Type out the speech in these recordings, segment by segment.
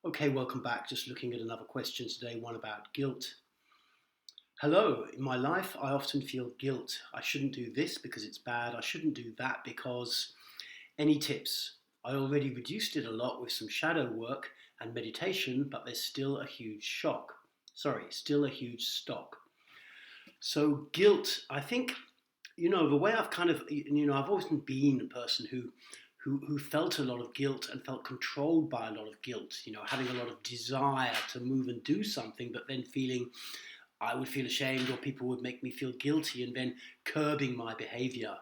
Okay, welcome back. Just looking at another question today, one about guilt. Hello, in my life, I often feel guilt. I shouldn't do this because it's bad. I shouldn't do that because. Any tips? I already reduced it a lot with some shadow work and meditation, but there's still a huge shock. Sorry, still a huge stock. So, guilt, I think, the way I've I've always been a person who felt a lot of guilt and felt controlled by a lot of guilt, having a lot of desire to move and do something, but then feeling I would feel ashamed or people would make me feel guilty and then curbing my behavior.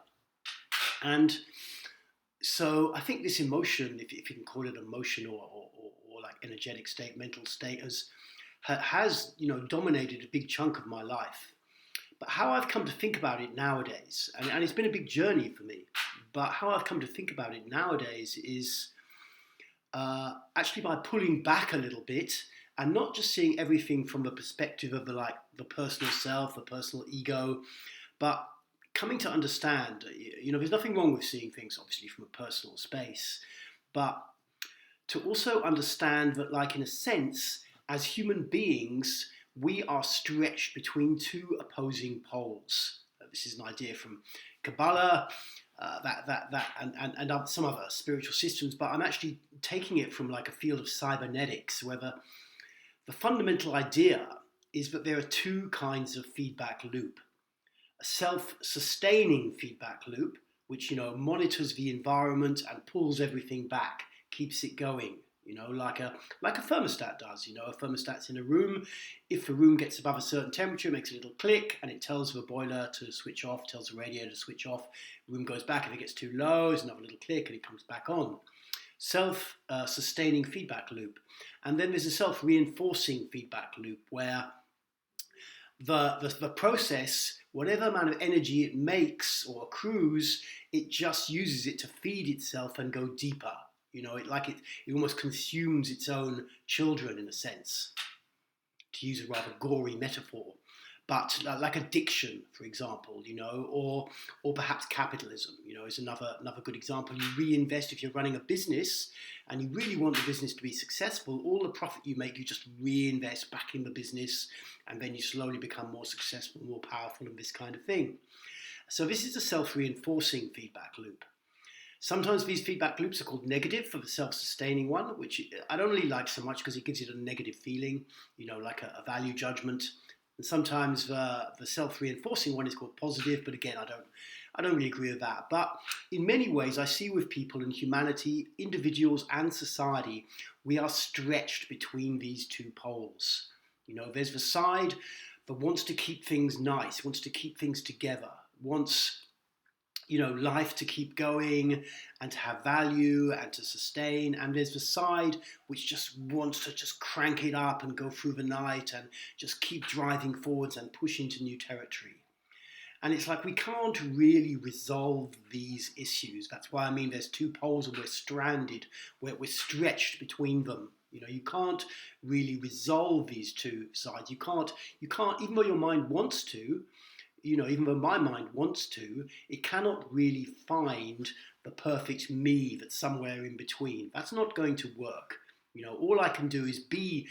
And so I think this emotion, if you can call it emotion or like energetic state, mental state, has dominated a big chunk of my life. But how I've come to think about it nowadays, and it's been a big journey for me, but how I've come to think about it nowadays is actually by pulling back a little bit and not just seeing everything from the perspective of the personal self, the personal ego, but coming to understand, there's nothing wrong with seeing things obviously from a personal space, but to also understand that, like, in a sense, as human beings, we are stretched between two opposing poles. This is an idea from Kabbalah, and some other spiritual systems, but I'm actually taking it from like a field of cybernetics, where the fundamental idea is that there are two kinds of feedback loop. A self-sustaining feedback loop, which monitors the environment and pulls everything back, keeps it going, like a thermostat does. A thermostat's in a room. If the room gets above a certain temperature, it makes a little click and it tells the boiler to switch off, tells the radiator to switch off. The room goes back. If it gets too low, there's another little click and it comes back on. Self-sustaining feedback loop. And then there's a self-reinforcing feedback loop where the process, whatever amount of energy it makes or accrues, it just uses it to feed itself and go deeper. It almost consumes its own children, in a sense, to use a rather gory metaphor. But like addiction, for example, or perhaps capitalism, is another good example. You reinvest if you're running a business and you really want the business to be successful. All the profit you make, you just reinvest back in the business, and then you slowly become more successful, more powerful, and this kind of thing. So this is a self-reinforcing feedback loop. Sometimes these feedback loops are called negative for the self-sustaining one, which I don't really like so much because it gives it a negative feeling, like a value judgment. And sometimes the self-reinforcing one is called positive, but again, I don't really agree with that. But in many ways, I see with people in humanity, individuals and society, we are stretched between these two poles. There's the side that wants to keep things nice, wants to keep things together, wants life to keep going and to have value and to sustain. And there's the side which just wants to just crank it up and go through the night and just keep driving forwards and push into new territory. And it's like we can't really resolve these issues. That's why there's two poles and we're stranded, we're stretched between them. You can't really resolve these two sides. You can't, even though your mind wants to, even though my mind wants to, it cannot really find the perfect me that's somewhere in between. That's not going to work. All I can do is be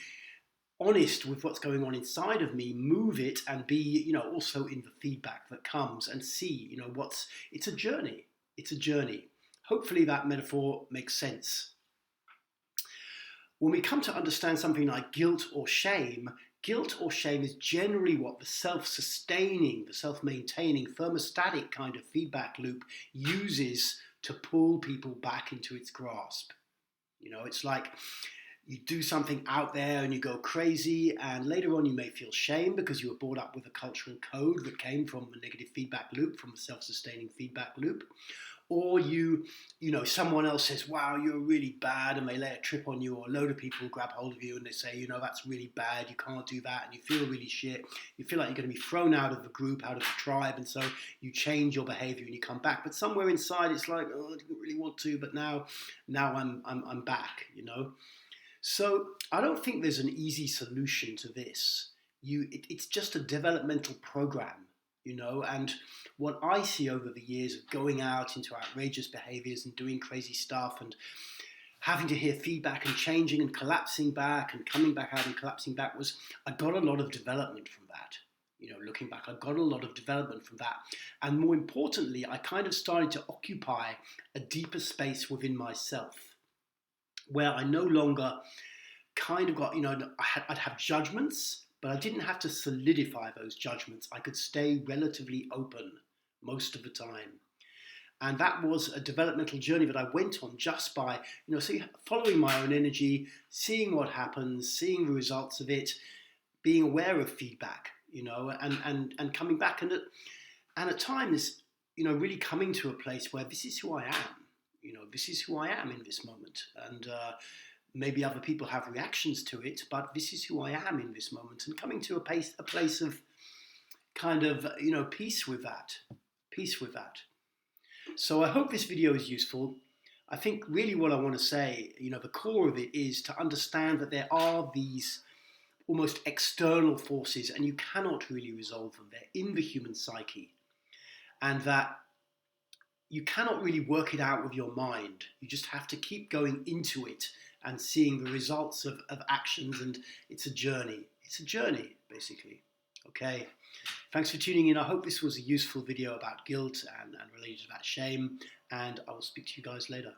honest with what's going on inside of me, move it, and be, also in the feedback that comes and see, it's a journey. It's a journey. Hopefully that metaphor makes sense. When we come to understand something like guilt or shame is generally what the self-sustaining, the self-maintaining, thermostatic kind of feedback loop uses to pull people back into its grasp. It's like you do something out there and you go crazy, and later on you may feel shame because you were brought up with a cultural code that came from the negative feedback loop, from the self-sustaining feedback loop. Or someone else says, wow, you're really bad, and they lay a trip on you, or a load of people grab hold of you and they say, that's really bad, you can't do that, and you feel really shit. You feel like you're going to be thrown out of the group, out of the tribe, and so you change your behavior and you come back. But somewhere inside it's like, oh, I didn't really want to, but now I'm back, So I don't think there's an easy solution to this. It's just a developmental program, and what I see over the years of going out into outrageous behaviors and doing crazy stuff and having to hear feedback and changing and collapsing back and coming back out and collapsing back was, I got a lot of development from that. You know, looking back, I got a lot of development from that. And more importantly, I kind of started to occupy a deeper space within myself where I no longer kind of got, you know, I'd have judgments, but I didn't have to solidify those judgments. I could stay relatively open most of the time. And that was a developmental journey that I went on just by, you know, following my own energy, seeing what happens, seeing the results of it, being aware of feedback, you know, and coming back. And at times, you know, really coming to a place where this is who I am. You know, this is who I am in this moment. And maybe other people have reactions to it, but this is who I am in this moment. And coming to a place of kind of, you know, peace with that. Peace with that. So I hope this video is useful. I think really what I want to say, you know, the core of it is to understand that there are these almost external forces and you cannot really resolve them. They're in the human psyche. And that you cannot really work it out with your mind. You just have to keep going into it and seeing the results of actions, and it's a journey. It's a journey, basically. Okay. Thanks for tuning in. I hope this was a useful video about guilt and related to that shame, and I will speak to you guys later.